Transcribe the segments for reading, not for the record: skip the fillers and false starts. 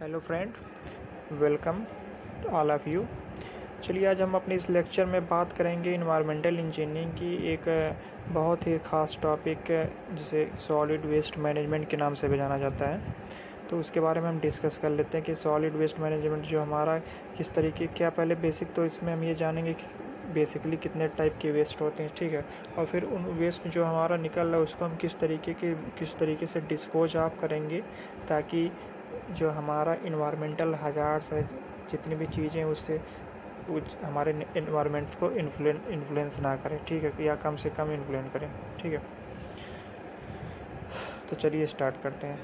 Hello friend, welcome all of you. चलिए आज हम अपने इस लेक्चर में बात करेंगे इन्वायरमेंटल इंजीनियरिंग की एक बहुत ही ख़ास टॉपिक जिसे सॉलिड वेस्ट मैनेजमेंट के नाम से भी जाना जाता है। तो उसके बारे में हम डिस्कस कर लेते हैं कि सॉलिड वेस्ट मैनेजमेंट जो हमारा किस तरीके क्या पहले बेसिक तो इसमें हम ये जानेंगे कि बेसिकली कितने टाइप के वेस्ट होते हैं, ठीक है। और फिर उन वेस्ट जो हमारा निकल रहा है उसको हम किस तरीके से डिस्पोज ऑफ करेंगे ताकि जो हमारा इन्वायरमेंटल हजार्ड्स है, जितनी भी चीज़ें उससे हमारे इन्वायरमेंट को इन्फ्लुएंस ना करें, ठीक है, या कम से कम इन्फ्लुएंस करें, ठीक है। तो चलिए स्टार्ट करते हैं।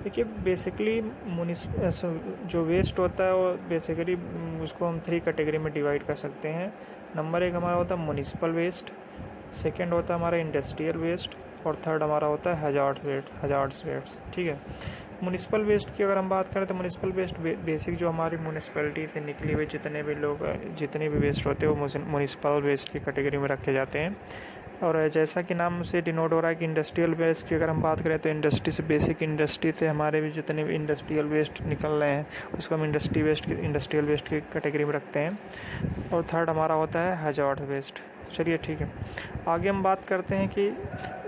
देखिए बेसिकली जो वेस्ट होता है वो बेसिकली उसको हम 3 कैटेगरी में डिवाइड कर सकते हैं। नंबर 1 हमारा होता है म्युनिसिपल वेस्ट, सेकेंड होता है हमारा इंडस्ट्रियल वेस्ट और थर्ड हमारा होता है हजार्ड्स वेस्ट, ठीक है। म्युनिसिपल वेस्ट की अगर हम बात करें तो म्युनिसिपल वेस्ट बेसिक जो हमारी म्युनिसिपैलिटी से निकली हुई जितने भी वेस्ट होते हैं वो म्युनिसिपल वेस्ट की कैटेगरी में रखे जाते हैं। और जैसा कि नाम से डिनोट हो रहा है कि इंडस्ट्रियल वेस्ट की अगर हम बात करें तो इंडस्ट्री से हमारे भी जितने भी इंडस्ट्रियल वेस्ट निकल रहे हैं उसको हम इंडस्ट्रियल वेस्ट की कैटेगरी में रखते हैं। और थर्ड हमारा होता है हजार्ड वेस्ट। चलिए ठीक है, आगे हम बात करते हैं कि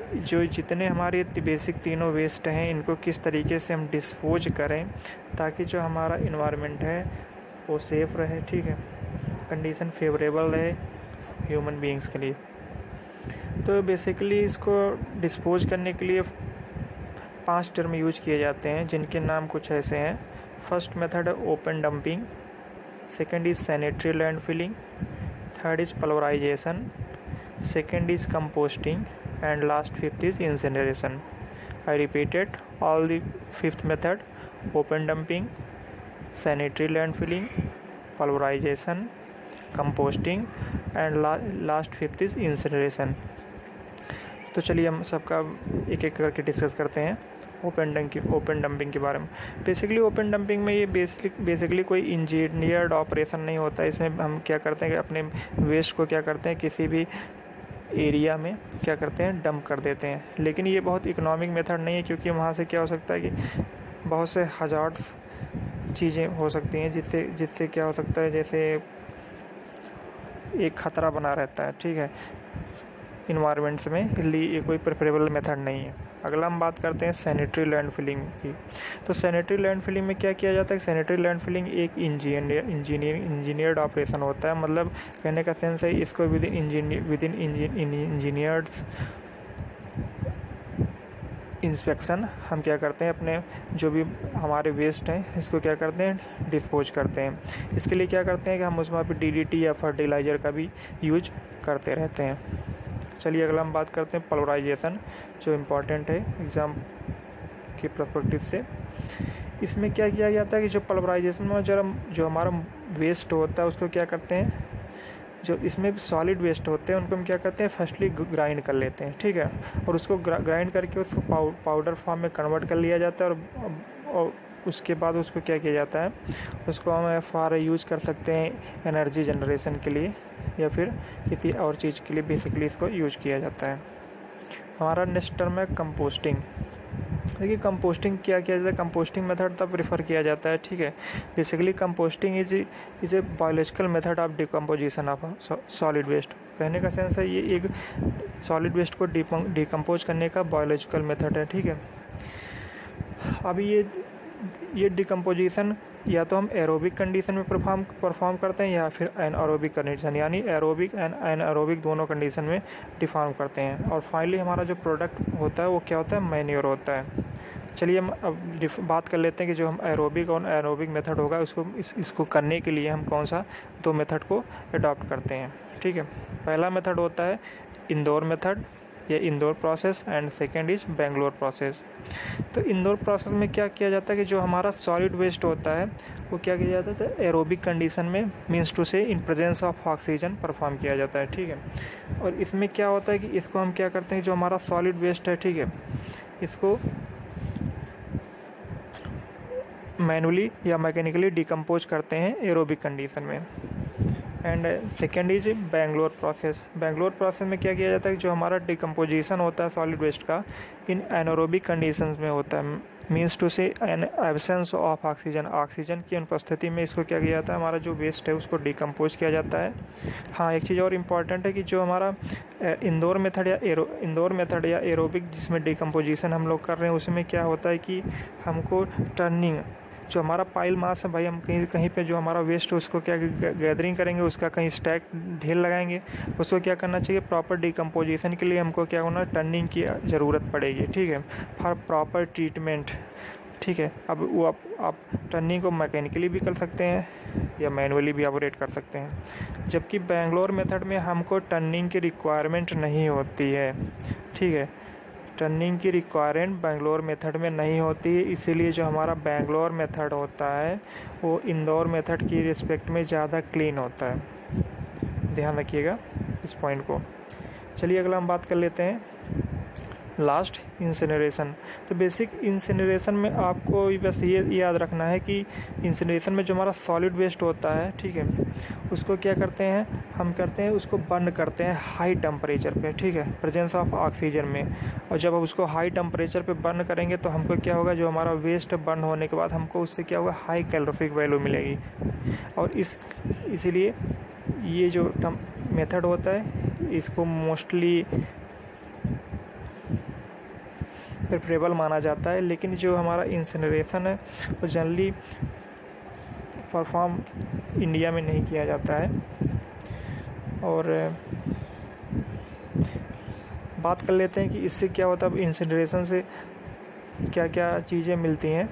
जो जितने हमारे बेसिक तीनों वेस्ट हैं इनको किस तरीके से हम डिस्पोज करें ताकि जो हमारा इन्वायरमेंट है वो सेफ़ रहे, ठीक है, कंडीशन फेवरेबल रहे ह्यूमन बीइंग्स के लिए। तो बेसिकली इसको डिस्पोज करने के लिए 5 टर्म यूज किए जाते हैं जिनके नाम कुछ ऐसे हैं। फर्स्ट मेथड है open dumping, second is sanitary landfilling, third is pulverization, second is composting and last fifth is incineration. I repeated all the fifth method: open dumping, sanitary landfilling, pulverization, composting and last fifth is incineration. तो चलिए हम सबका एक एक करके discuss करते हैं open dumping के बारे में। बेसिकली ओपन डंपिंग में ये बेसिकली कोई इंजीनियर्ड ऑपरेशन नहीं होता। इसमें हम क्या करते हैं कि अपने वेस्ट को क्या करते हैं किसी भी एरिया में क्या करते हैं डंप कर देते हैं। लेकिन ये बहुत इकोनॉमिक मेथड नहीं है क्योंकि वहाँ से क्या हो सकता है कि बहुत से हजार्ड्स चीज़ें हो सकती हैं जिससे क्या हो सकता है जैसे एक ख़तरा बना रहता है, ठीक है, इन्वायरमेंट्स में, इसलिए ये कोई प्रेफरेबल मेथड नहीं है। अगला हम बात करते हैं सैनिटरी लैंडफिलिंग की। तो सैनिटरी लैंडफिलिंग में क्या किया जाता है? सैनिटरी लैंडफिलिंग एक इंजीनियर्ड ऑपरेशन होता है। मतलब कहने का सेंस है इसको विद इन इंजीनियर्ड्स इंस्पेक्शन हम क्या करते हैं अपने जो भी हमारे वेस्ट हैं इसको क्या करते हैं डिस्पोज करते हैं। इसके लिए क्या करते हैं कि हम उसमें DDT या फर्टिलाइज़र का भी यूज करते रहते हैं। चलिए अगला हम बात करते हैं पल्वराइजेशन, जो इम्पोर्टेंट है एग्ज़ाम के पर्सपेक्टिव से। इसमें क्या किया जाता है कि जो पल्वराइजेशन में जो हमारा वेस्ट होता है उसको क्या करते हैं, जो इसमें सॉलिड वेस्ट होते हैं उनको हम क्या करते हैं फर्स्टली ग्राइंड कर लेते हैं, ठीक है, और उसको ग्राइंड करके उसको पाउडर फॉर्म में कन्वर्ट कर लिया जाता है। और उसके बाद उसको क्या किया जाता है, उसको हम फॉर यूज कर सकते हैं एनर्जी जनरेशन के लिए या फिर किसी और चीज़ के लिए बेसिकली इसको यूज किया जाता है। हमारा नेक्स्ट टर्म है कंपोस्टिंग। देखिए कंपोस्टिंग क्या किया जाता है, कंपोस्टिंग मेथड तब प्रेफर किया जाता है, ठीक है। Basically composting is a biological method of decomposition of solid waste. कहने का सेंस है ये एक सॉलिड वेस्ट को डिकम्पोज करने का बायोलॉजिकल मेथड है, ठीक है। अभी ये डिकम्पोजिशन या तो हम एरोबिक कंडीशन में परफॉर्म करते हैं या फिर एनएरोबिक कंडीशन, यानी एरोबिक एंड एनएरोबिक दोनों कंडीशन में डिफॉर्म करते हैं। और फाइनली हमारा जो प्रोडक्ट होता है वो क्या होता है, मैन्योर होता है। चलिए हम अब बात कर लेते हैं कि जो हम एरोबिक और एरोबिक मेथड होगा इसको करने के लिए हम कौन सा 2 मेथड को अडॉप्ट करते हैं, ठीक है। पहला मेथड होता है इंदौर मेथड या Indore process and second is Bangalore process. तो इंदौर प्रोसेस में क्या किया जाता है कि जो हमारा सॉलिड वेस्ट होता है वो क्या किया जाता है एरोबिक कंडीशन में मीन्स टू से in presence of oxygen perform किया जाता है, ठीक है। और इसमें क्या होता है कि इसको हम क्या करते हैं जो हमारा सॉलिड वेस्ट है, ठीक है, इसको मैनुअली या मैकेनिकली डिकम्पोज करते हैं एरोबिक कंडीशन में। And second is Bangalore process. Bangalore process में क्या किया जाता है कि जो हमारा डिकम्पोजिशन होता है सॉलिड वेस्ट का इन एनारोबिक कंडीशंस में होता है, means to say an absence of oxygen, oxygen की अनुपस्थिति में इसको क्या किया जाता है, हमारा जो वेस्ट है उसको डिकम्पोज किया जाता है। हाँ, एक चीज़ और इम्पॉर्टेंट है कि जो हमारा इंडोर मेथड या एरोबिक जिसमें डिकम्पोजिशन हम लोग कर रहे हैं उसमें क्या होता है कि हमको टर्निंग, जो हमारा पाइल मास है भाई, हम कहीं पे जो हमारा वेस्ट है उसको क्या गैदरिंग करेंगे, उसका कहीं स्टैक ढेर लगाएंगे, उसको क्या करना चाहिए, प्रॉपर डिकम्पोजिशन के लिए हमको क्या होना, टर्निंग की ज़रूरत पड़ेगी, ठीक है, फॉर प्रॉपर ट्रीटमेंट, ठीक है। अब वो आप टर्निंग को मैकेनिकली भी कर सकते हैं या मैनुअली भी ऑपरेट कर सकते हैं, जबकि बेंगलोर मेथड में हमको टर्निंग की रिक्वायरमेंट नहीं होती है, ठीक है। टर्निंग की रिक्वायरमेंट बेंगलोर मेथड में नहीं होती है, इसीलिए जो हमारा बेंगलोर मेथड होता है वो इंदौर मेथड की रिस्पेक्ट में ज़्यादा क्लीन होता है। ध्यान रखिएगा इस पॉइंट को। चलिए अगला हम बात कर लेते हैं लास्ट, इंसिनरेशन। तो बेसिक इंसिनरेशन में आपको बस ये याद रखना है कि इंसिनरेशन में जो हमारा सॉलिड वेस्ट होता है, ठीक है, उसको क्या करते हैं, हम करते हैं उसको बर्न करते हैं हाई टेम्परेचर पे, ठीक है, प्रेजेंस ऑफ ऑक्सीजन में। और जब हम उसको हाई टेम्परेचर पे बर्न करेंगे तो हमको क्या होगा, जो हमारा वेस्ट बर्न होने के बाद हमको उससे क्या होगा, हाई कैलोरीफिक वैल्यू मिलेगी। और इसीलिए ये जो मेथड होता है इसको मोस्टली प्रेफरेबल माना जाता है, लेकिन जो हमारा इंसिनरेशन है वो जनरली परफॉर्म इंडिया में नहीं किया जाता है। और बात कर लेते हैं कि इससे क्या होता है, इंसिनरेशन से क्या क्या चीज़ें मिलती हैं,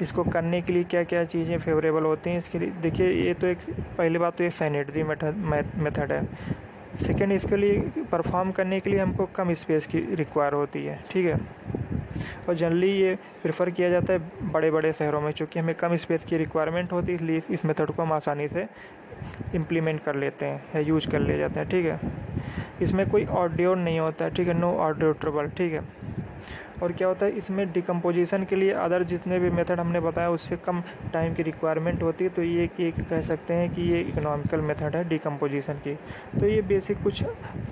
इसको करने के लिए क्या क्या चीज़ें फेवरेबल होती हैं। इसके लिए देखिए, ये तो एक पहली बात तो ये सैनिटरी मेथड है। सेकेंड, इसके लिए परफॉर्म करने के लिए हमको कम स्पेस की रिक्वायर होती है, ठीक है। और जनरली ये प्रेफर किया जाता है बड़े बड़े शहरों में, क्योंकि हमें कम स्पेस की रिक्वायरमेंट होती है, इसलिए इस मेथड को हम आसानी से इम्प्लीमेंट कर लेते हैं या यूज कर ले जाते हैं, ठीक है। इसमें कोई ऑडियो नहीं होता है, ठीक है, नो ऑडियो ट्रबल, ठीक है। और क्या होता है, इसमें डिकम्पोजिशन के लिए अदर जितने भी मेथड हमने बताया उससे कम टाइम की रिक्वायरमेंट होती है, तो ये कह सकते हैं कि ये इकोनॉमिकल मेथड है डिकम्पोजिशन की। तो ये बेसिक कुछ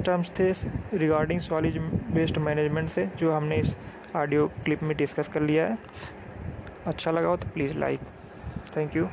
टर्म्स थे रिगार्डिंग सॉलिड वेस्ट मैनेजमेंट से, जो हमने इस ऑडियो क्लिप में डिस्कस कर लिया है। अच्छा लगा हो तो प्लीज़ लाइक। Thank you.